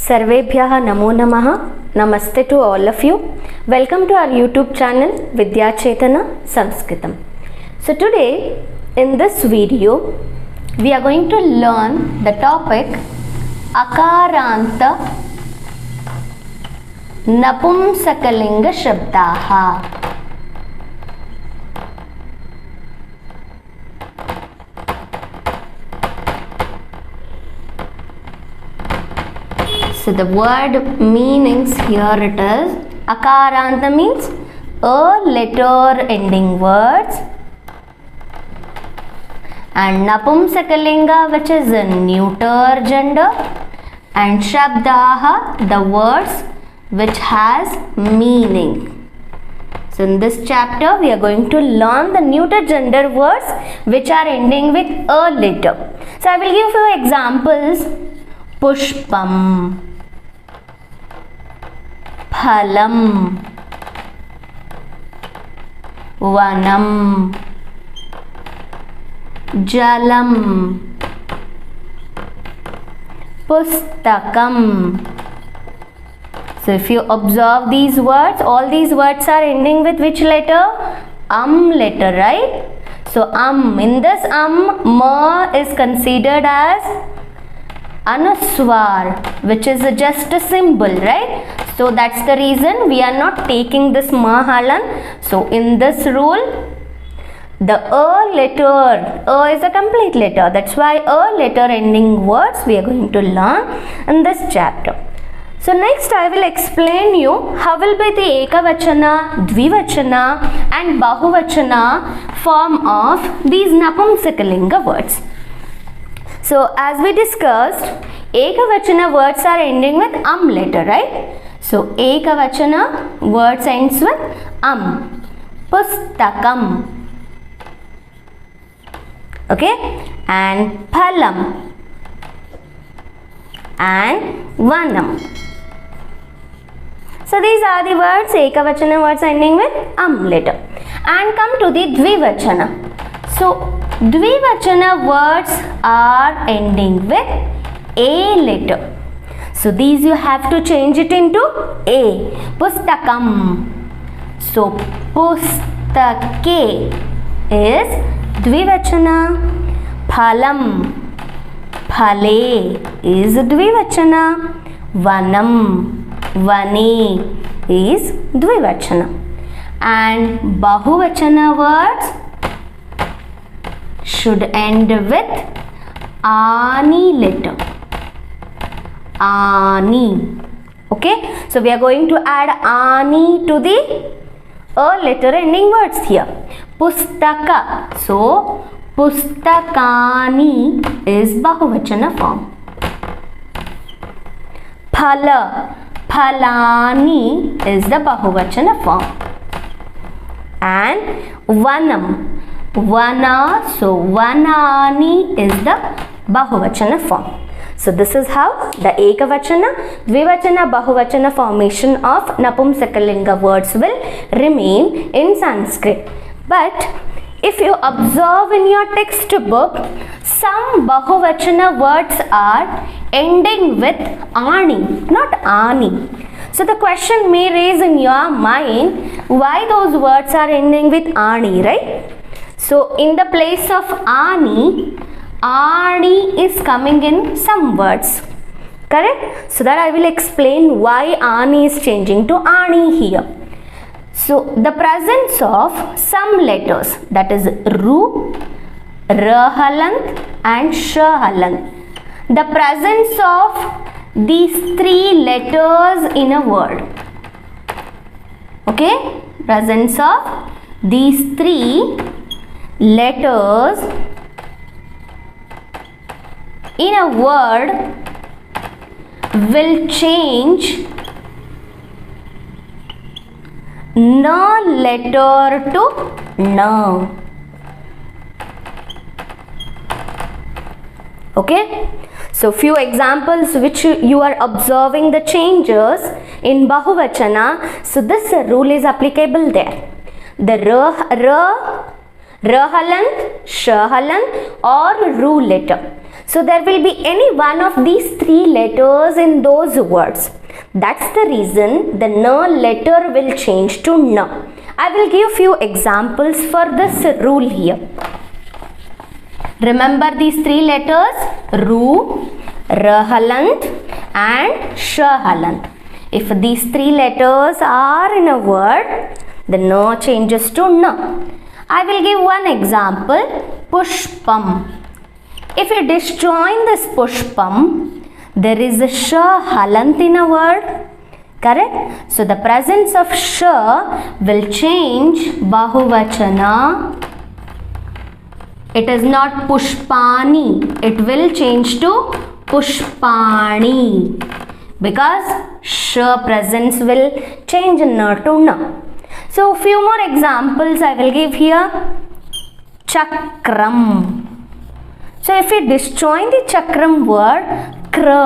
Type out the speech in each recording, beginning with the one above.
सर्वेभ्यः नमो नमः. Namaste to all of you. Welcome to our YouTube channel Vidya Chetana Sanskritam. So today in this video we are going to learn the topic Akaranta Napumsakalinga Shabdaha. So the word meanings here it is Akaranta means a letter ending words, and Napumsakalinga which is a neuter gender, and Shabdaha the words which has meaning. So in this chapter we are going to learn the neuter gender words which are ending with a letter. So I will give you examples. Pushpam, Phalam, Vanam, Jalam, Pustakam. So if you observe these words, all these words are ending with which letter? Letter, right? So in this ma is considered as Anuswar, which is just a symbol, right? So that's the reason we are not taking this mahalan. So in this rule, the a letter, a is a complete letter. That's why a letter ending words we are going to learn in this chapter. So next I will explain you how will be the Ekavachana, Dvivachana and Bahuvachana form of these Napumsakalinga words. So as we discussed, Ekavachana words are ending with letter, right? So Ekavachana words ends with Pustakam, okay, and Phalam and Vanam. So these are the words, Ekavachana words ending with letter. And come to the Dvivachana. So Dvivachana words are ending with a letter. So these you have to change it into a. Pustakam. So Pustake is Dvivachana. Phalam, Phale is Dvivachana. Vanam, Vane is Dvivachana. And Bahuvachana words should end with Ani letter. Ani. Okay. So we are going to add Ani to the a letter ending words here. Pustaka. So Pustakani is Bahuvachana form. Phala, Phalani is the Bahuvachana form. And Vanam, Vana, so Vanani is the Bahuvachana form. So this is how the Ekavachana, Dvivachana, Bahuvachana formation of Napumsakalinga words will remain in Sanskrit. But if you observe in your textbook, some Bahuvachana words are ending with Ani, not Ani. So the question may raise in your mind, why those words are ending with Ani, right? So in the place of Ani is coming in some words, correct? So that I will explain why Ani is changing to Ani here. So the presence of some letters, that is Ru, Rahalant and Shahalant. The presence of these three letters in a word. Okay? Presence of these three letters in a word will change na letter to na. Okay? So few examples which you are observing the changes in Bahuvachana. So this rule is applicable there. The Rahalant, Shahalant or Ru letter. So there will be any one of these three letters in those words. That's the reason the n letter will change to n. I will give few examples for this rule here. Remember these three letters: ru, r halant and sh halant. If these three letters are in a word, the n changes to n. I will give one example: pushpam. If you disjoin this pushpam, there is a sh halant in a word, correct? So the presence of sh will change bahuvachana. It is not pushpani, it will change to pushpani, because sh presence will change n to n. So few more examples I will give here. Chakram. So if we disjoin the chakram word, kra,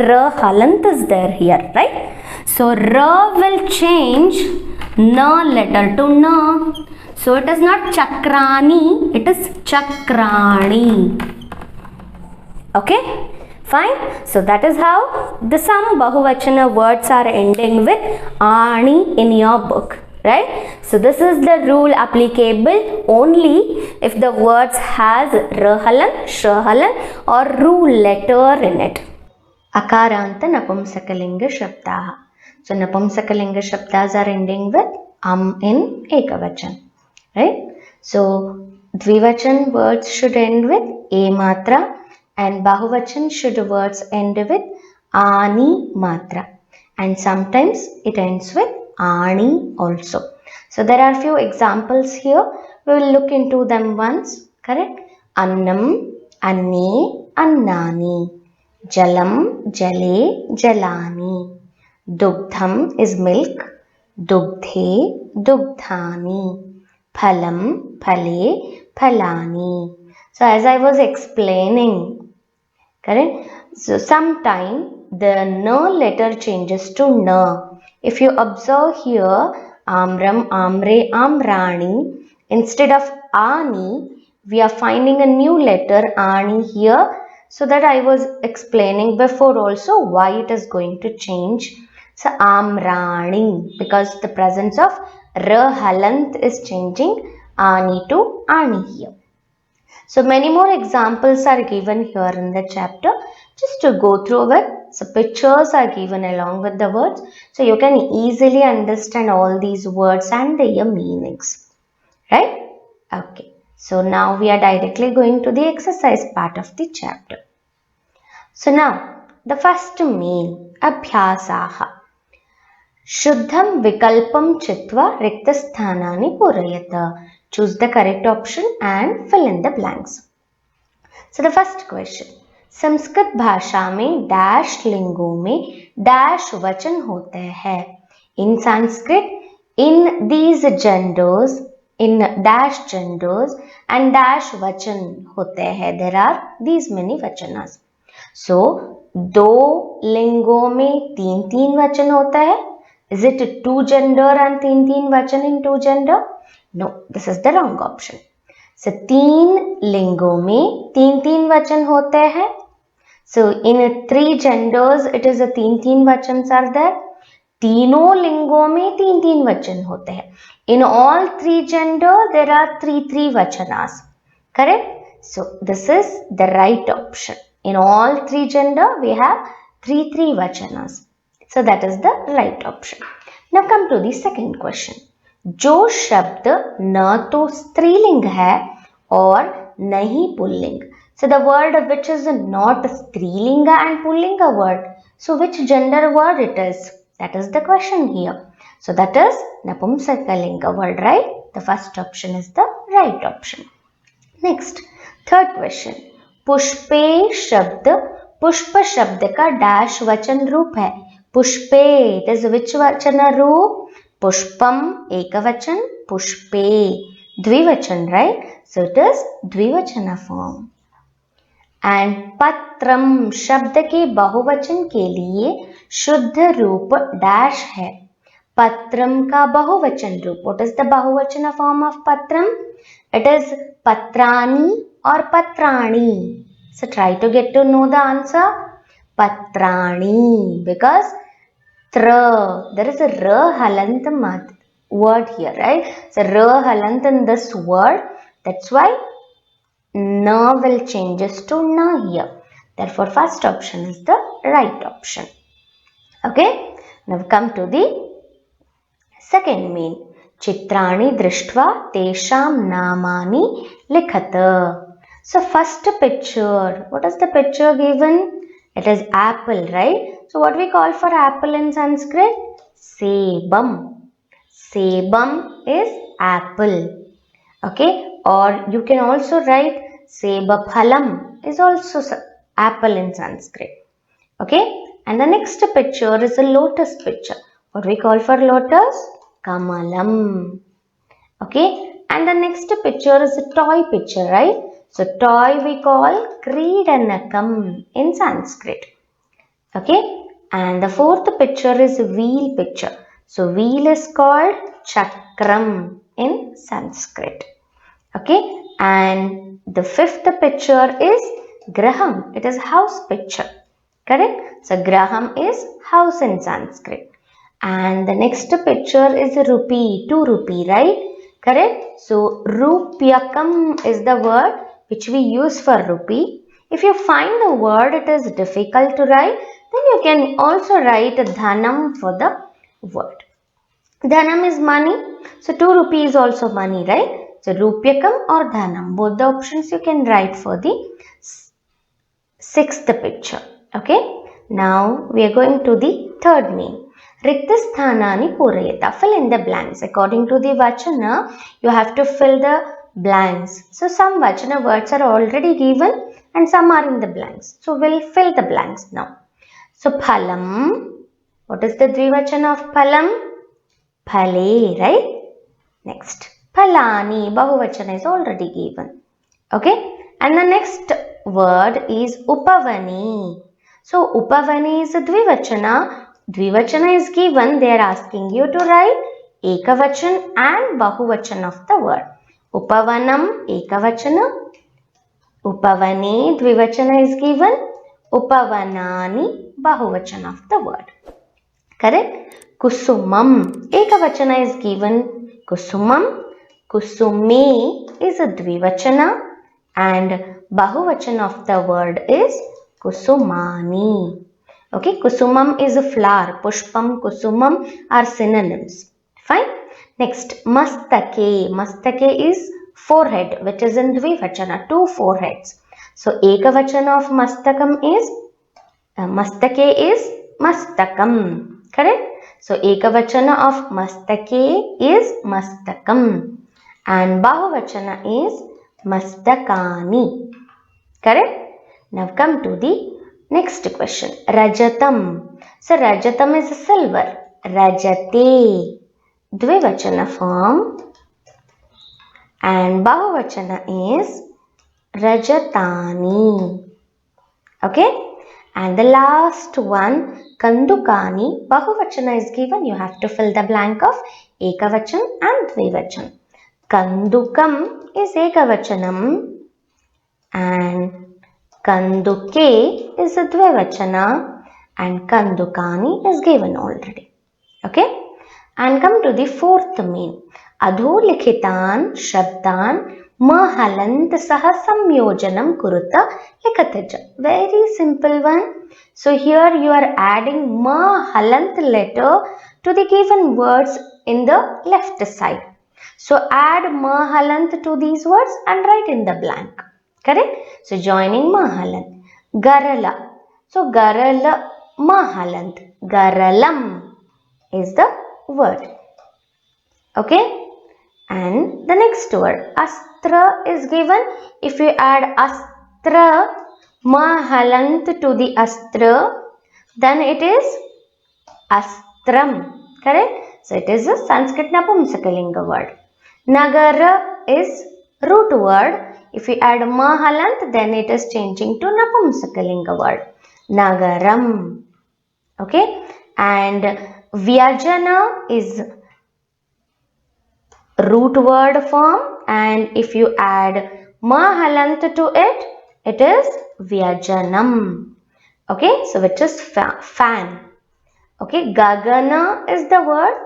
ra halant is there here, right? So ra will change na letter to na. So it is not chakrani, it is chakrani. Okay, fine. So that is how the some bahuvachana words are ending with ani in your book, right? So this is the rule applicable only if the words has ra halant, sh halant or ru letter in it. Akaranta napumsakalinga shabdaha. So napumsakalinga shabdas are ending with in ekavachan, right? So dvivachan words should end with a matra and bahuvachan should words end with ani matra, and sometimes it ends with ani also. So there are few examples here. We will look into them once, correct? Annam, anne, annani. Jalam, jale, jalani. Dugdham is milk. Dugdhe, dugdhani. Phalam, phale, phalani. So as I was explaining, correct? So sometime the n letter changes to n. If you observe here, amram, amre, amrani, instead of ani, we are finding a new letter ani here. So that I was explaining before also why it is going to change. So amrani, because the presence of ra halant is changing ani to ani here. So many more examples are given here in the chapter. Just to go through it, so pictures are given along with the words, so you can easily understand all these words and their meanings, right? Okay, so now we are directly going to the exercise part of the chapter. So now the first main abhyasaha. Shuddham vikalpam chitva riktasthanani purayata. Choose the correct option and fill in the blanks. So the first question, Sanskrit भाषा में dash लिंगों में dash वचन होते हैं. In Sanskrit, in these genders, in dash genders and dash vachan होते हैं. There are these many vachanas. So दो लिंगों में तीन तीन वचन होता है. Is it two gender and तीन तीन वचन in two gender? No, this is the wrong option. So तीन लिंगों में तीन तीन वचन होते हैं. So in three genders it is a तीन तीन वचन are there. तीनों लिंगों में तीन तीन वचन होते हैं. In all three gender there are three vachanas, correct? So this is the right option. In all three gender we have three vachanas. So that is the right option. Now come to the second question. जो शब्द न तो स्त्रीलिंग है और न ही pulling. So the word which is not strilinga and pullinga word. So which gender word it is? That is the question here. So that is napumsakalinga word, right? The first option is the right option. Next, third question. पुष्पे शब्द पुष्प शब्द का dash वचन रूप है. पुष्पे, it is which वचन रूप? पुष्पम एकवचन, पुष्पे द्विवचन, right? So it is द्विवचन form. And पत्रम शब्द के बहुवचन के लिए शुद्ध रूप डैश है. पत्रम का बहुवचन रूप. What is the बहुवचन form of patram? It is patrani or patrani. So try to get to know the answer. Patrani, because there is a ra halant word here, right? So ra halant in this word, that's why na will changes to na here. Therefore, first option is the right option. Okay, now come to the second mean. Chitrani drishtva tesham namani likhata. So first picture, what is the picture given? It is apple, right? So what we call for apple in Sanskrit? Sebam. Sebam is apple. Okay, or you can also write sebaphalam is also apple in Sanskrit. Okay, and the next picture is a lotus picture. What we call for lotus? Kamalam. Okay, and the next picture is a toy picture, right? So toy we call Kridanakam in Sanskrit. Okay, and the fourth picture is a wheel picture. So wheel is called Chakram in Sanskrit. Okay, and the fifth picture is Graham. It is house picture. Correct? So Graham is house in Sanskrit. And the next picture is a rupee, 2 rupee, right? Correct? So Rupyakam is the word which we use for rupee. If you find the word it is difficult to write, then you can also write Dhanam for the word. Dhanam is money. So 2 rupee is also money, right? So Rupyakam or Dhanam, both the options you can write for the sixth picture. Okay. Now we are going to the third mean. Riktasthanani purayata. Fill in the blanks. According to the Vachana, you have to fill the blanks. So some Vachana words are already given and some are in the blanks. So we'll fill the blanks now. So phalam. What is the Dvivachana of phalam? Phale, right? Next. Phalani. Bahuvachana is already given. Okay. And the next word is upavani. So upavani is a dvivachana. Dvivachana is given. They are asking you to write ekavachan and bahuvachan of the word. Upavanam ekavachana. Upavani dvivachana is given. Upavanani bahuvachan of the word. Correct? Kusumam ekavachana is given. Kusumam. Kusume is a dvivachana. And bahuvachan of the word is kusumani. Okay, kusumam is a flower. Pushpam, kusumam are synonyms. Fine. Next, mastake. Mastake is forehead, which is in dvivachana, 2 foreheads. So ekavachana of mastakam is mastake is mastakam. Correct? So ekavachana of mastake is mastakam. And bahuvachana is mastakani. Correct? Now come to the next question. Rajatam. So Rajatam is silver. Rajate. Dvivachana form. And bahuvachana is Rajatani. Okay? And the last one, Kandukani. Bahuvachana is given. You have to fill the blank of ekavachan and dvivachan. Kandukam is ekavachanam and kanduke is a dvivachana and kandukani is given already. Okay? And come to the fourth mean. Adhulikhitan shabdan mahalant saha samyojanam kuruta likataja. Very simple one. So here you are adding mahalant letter to the given words in the left side. So add mahalant to these words and write in the blank. Correct? So joining mahalant. Garala. So garala mahalant. Garalam is the word. Okay? And the next word. Astra is given. If you add astra mahalant to the astra, then it is astram. Correct? So it is a Sanskrit Napumsakalinga word. Nagara is root word. If you add mahalant, then it is changing to Napumsakalinga word. Nagaram. Okay? And Vyajana is root word form. And if you add mahalant to it, it is Vyajanam. Okay, so which is fan. Okay, Gagana is the word.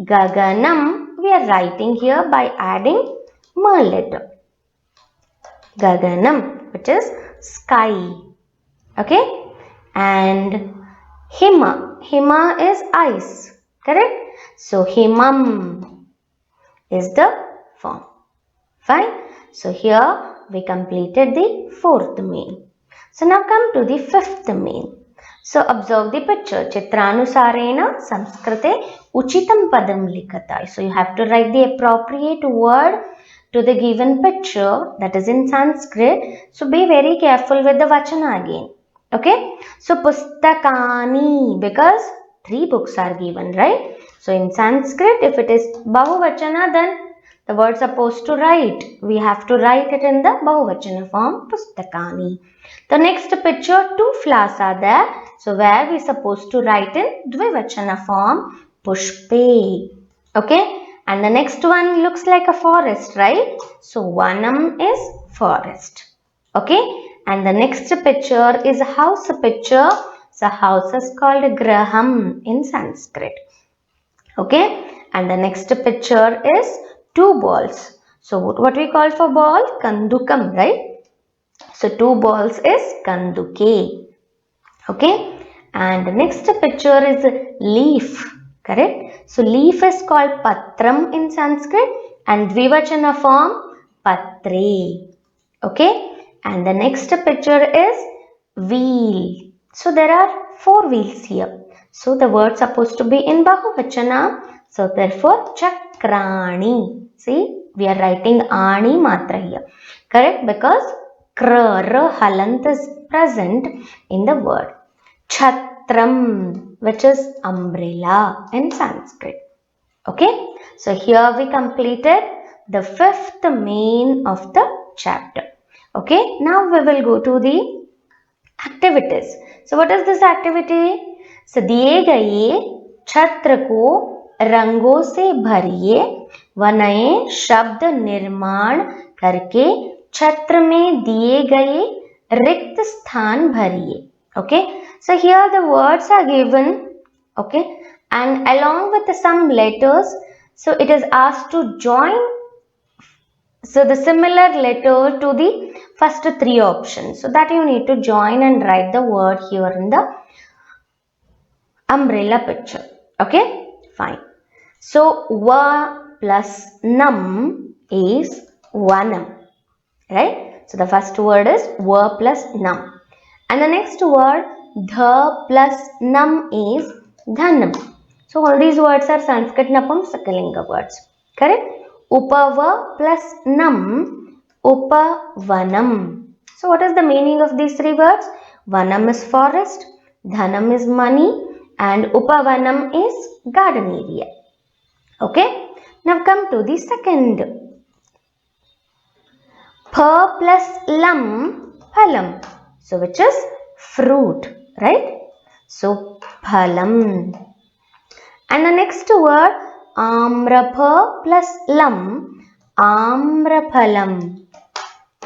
Gaganam we are writing here by adding ma letter. Gaganam, which is sky. Okay, and Hima. Hima is ice. Correct? So Himam is the form. Fine. So here we completed the fourth main. So now come to the fifth main. So observe the picture. Chitranusarena Samskrite Uchitam Padam Likata. So you have to write the appropriate word to the given picture, that is in Sanskrit. So be very careful with the vachana again. Okay. So Pustakani, because 3 books are given, right? So in Sanskrit, if it is Bahuvachana, then the word supposed to write, we have to write it in the Bahuvachana form, Pustakani. The next picture, 2 flowers are there. So where we supposed to write in Dvivachana form, Pushpe. Okay. And the next one looks like a forest, right? So Vanam is forest. Okay. And the next picture is a house picture. So house is called Graham in Sanskrit. Okay. And the next picture is 2 balls. So what we call for ball? Kandukam, right? So 2 balls is Kanduke. Okay. And the next picture is leaf. Correct? So leaf is called Patram in Sanskrit and Dvivachana form Patre. Okay. And the next picture is wheel. So there are 4 wheels here. So the word supposed to be in Bahuvachana. So therefore Chakrani. See, we are writing Ani Matra here. Correct? Because Kra, Halant is present in the word. Chatram, which is umbrella in Sanskrit. Okay. So here we completed the 5th main of the chapter. Okay. Now we will go to the activities. So what is this activity? So दिए गए छत्र को रंगों से भरिए व नए शब्द निर्माण करके छत्र में दिए गए रिक्त स्थान भरिए. Okay. So here the words are given. Okay. And along with some letters, so it is asked to join so the similar letter to the first 3 options. So that you need to join and write the word here in the umbrella picture. Okay, fine. So va plus nam is vanam, right? So the first word is va plus nam, and the next word dha plus nam is dhanam. So all these words are Sanskrit Napumsakalinga words. Correct? Upava plus nam, upavanam. So what is the meaning of these 3 words? Vanam is forest, dhanam is money, and upavanam is garden area. Okay. Now come to the second. Pha plus lam, phalam. So which is fruit, right? So phalam. And the next word, amrapha plus lam, amraphalam,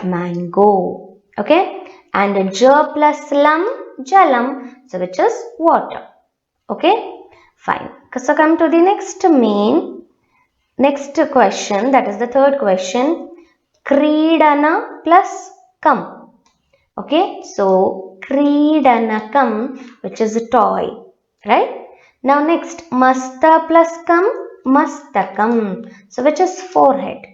mango. Okay. And ja plus lam, jalam. So which is water. Okay. Fine. So come to the next question, that is the third question. Kridana plus kam. Okay. So Kridanakam, which is a toy, right? Now next, Masta plus kam, Mastakam. So which is forehead.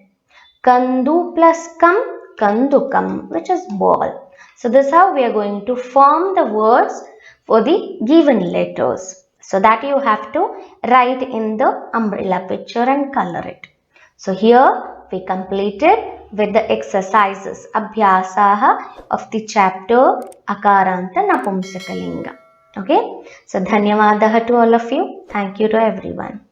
Kandu plus kam, Kandukam, which is ball. So this is how we are going to form the words for the given letters. So that you have to write in the umbrella picture and color it. So here we completed with the exercises, Abhyasaha of the chapter Akaranta Napumsakalinga. Okay. So Dhanyavadaha to all of you. Thank you to everyone.